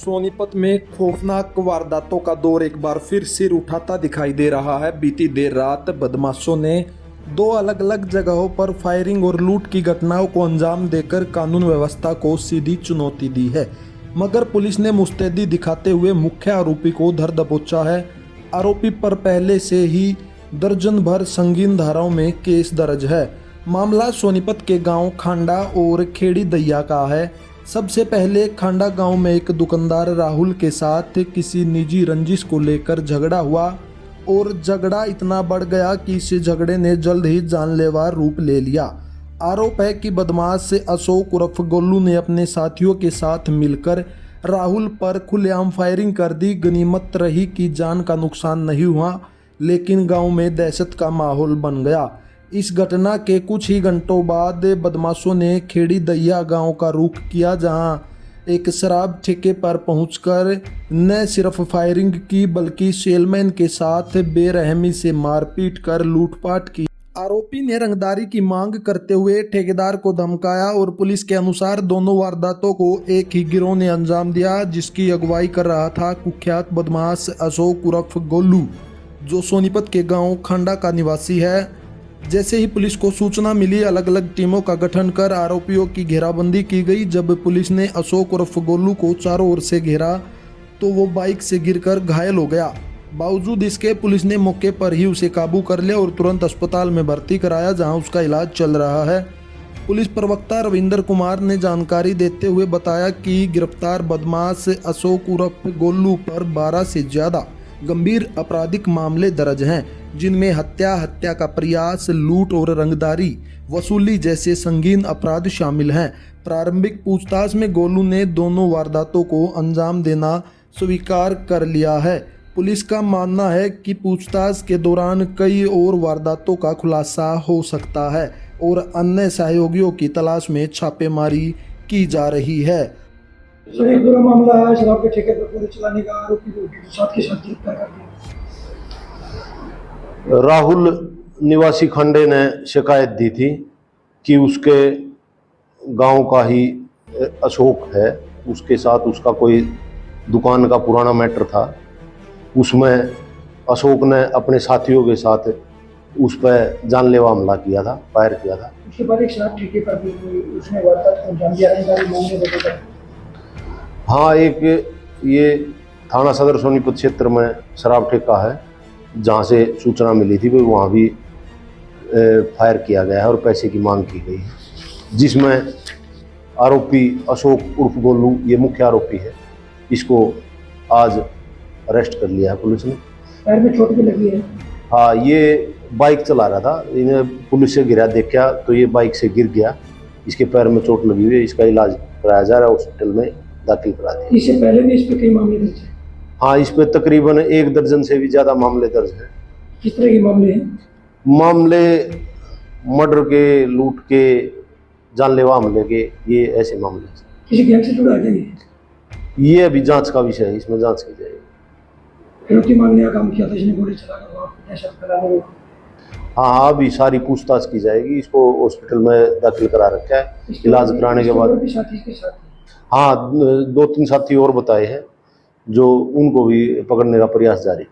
सोनीपत में खौफनाक वारदातों का दौर एक बार फिर सिर उठाता दिखाई दे रहा है। बीती देर रात बदमाशों ने दो अलग अलग जगहों पर फायरिंग और लूट की घटनाओं को अंजाम देकर कानून व्यवस्था को सीधी चुनौती दी है, मगर पुलिस ने मुस्तैदी दिखाते हुए मुख्य आरोपी को धर दबोचा है। आरोपी पर पहले से ही दर्जन भर संगीन धाराओं में केस दर्ज है। मामला सोनीपत के गांव खांडा और खेड़ी दैया का है। सबसे पहले खांडा गांव में एक दुकानदार राहुल के साथ किसी निजी रंजिश को लेकर झगड़ा हुआ और झगड़ा इतना बढ़ गया कि इस झगड़े ने जल्द ही जानलेवा रूप ले लिया। आरोप है कि बदमाश अशोक उर्फ गोलू ने अपने साथियों के साथ मिलकर राहुल पर खुलेआम फायरिंग कर दी। गनीमत रही कि जान का नुकसान नहीं हुआ, लेकिन गांव में दहशत का माहौल बन गया। इस घटना के कुछ ही घंटों बाद बदमाशों ने खेड़ी दैया गांव का रुख किया, जहां एक शराब ठेके पर पहुंचकर न सिर्फ फायरिंग की बल्कि सेलमैन के साथ बेरहमी से मारपीट कर लूटपाट की। आरोपी ने रंगदारी की मांग करते हुए ठेकेदार को धमकाया और पुलिस के अनुसार दोनों वारदातों को एक ही गिरोह ने अंजाम दिया, जिसकी अगुवाई कर रहा था कुख्यात बदमाश अशोक उर्फ गोलू, जो सोनीपत के गांव खांडा का निवासी है। जैसे ही पुलिस को सूचना मिली, अलग अलग टीमों का गठन कर आरोपियों की घेराबंदी की गई। जब पुलिस ने अशोक उर्फ गोलू को चारों ओर से घेरा तो वो बाइक से गिरकर घायल हो गया। बावजूद इसके पुलिस ने मौके पर ही उसे काबू कर लिया और तुरंत अस्पताल में भर्ती कराया, जहां उसका इलाज चल रहा है। पुलिस प्रवक्ता रविंदर कुमार ने जानकारी देते हुए बताया कि गिरफ्तार बदमाश अशोक उर्फ गोलू पर 12 से ज़्यादा गंभीर आपराधिक मामले दर्ज हैं, जिनमें हत्या का प्रयास, लूट और रंगदारी वसूली जैसे संगीन अपराध शामिल हैं। प्रारंभिक पूछताछ में गोलू ने दोनों वारदातों को अंजाम देना स्वीकार कर लिया है। पुलिस का मानना है कि पूछताछ के दौरान कई और वारदातों का खुलासा हो सकता है और अन्य सहयोगियों की तलाश में छापेमारी की जा रही है। सर, एक पूरा मामला है शराब के ठेके पर पूरे चलाने का आरोपी को साथ के साथ गिरफ्तार कर दिया। राहुल निवासी खंडे ने शिकायत दी थी कि उसके गांव का ही अशोक है, उसके साथ उसका कोई दुकान का पुराना मैटर था। उसमें अशोक ने अपने साथियों के साथ उस पर जानलेवा हमला किया था, फायर किया था। उसके बाद एक शराब ठेके पर भी उसने वारदात को अंजाम दिया। जानकारी लोगों ने बताया। हाँ, एक ये थाना सदर सोनीपत क्षेत्र में शराब ठेका है, जहाँ से सूचना मिली थी, वहाँ भी फायर किया गया है और पैसे की मांग की गई है, जिसमें आरोपी अशोक उर्फ गोलू ये मुख्य आरोपी है। इसको आज अरेस्ट कर लिया है पुलिस ने। पैर में चोट भी लगी है। हाँ, ये बाइक चला रहा था, इन्हें पुलिस से गिरा देखा तो ये बाइक से गिर गया। इसके पैर में चोट लगी हुई है, इसका इलाज कराया जा रहा है, हॉस्पिटल में दाखिल करा दिया। इससे पहले भी इस पे कई मामले दर्ज हैं। हाँ, इस पे तकरीबन 1 दर्जन से भी ज़्यादा मामले दर्ज हैं। किस तरह के मामले हैं? मामले मर्डर के, लूट के, जानलेवा हमले के, ये ऐसे मामले हैं। किसी गैंग से जुड़ा है ये अभी जांच का विषय है, इसमें जांच की जाएगी। फिरौती मांगने का काम किया था, इसने गोली चलाकर वहाँ पे दहशत फैलाने को। हाँ, अभी सारी पूछताछ की जाएगी। इसको हॉस्पिटल में दाखिल करा रखा है, इलाज कराने के बाद। हाँ, 2-3 साथी और बताए हैं, जो उनको भी पकड़ने का प्रयास जारी।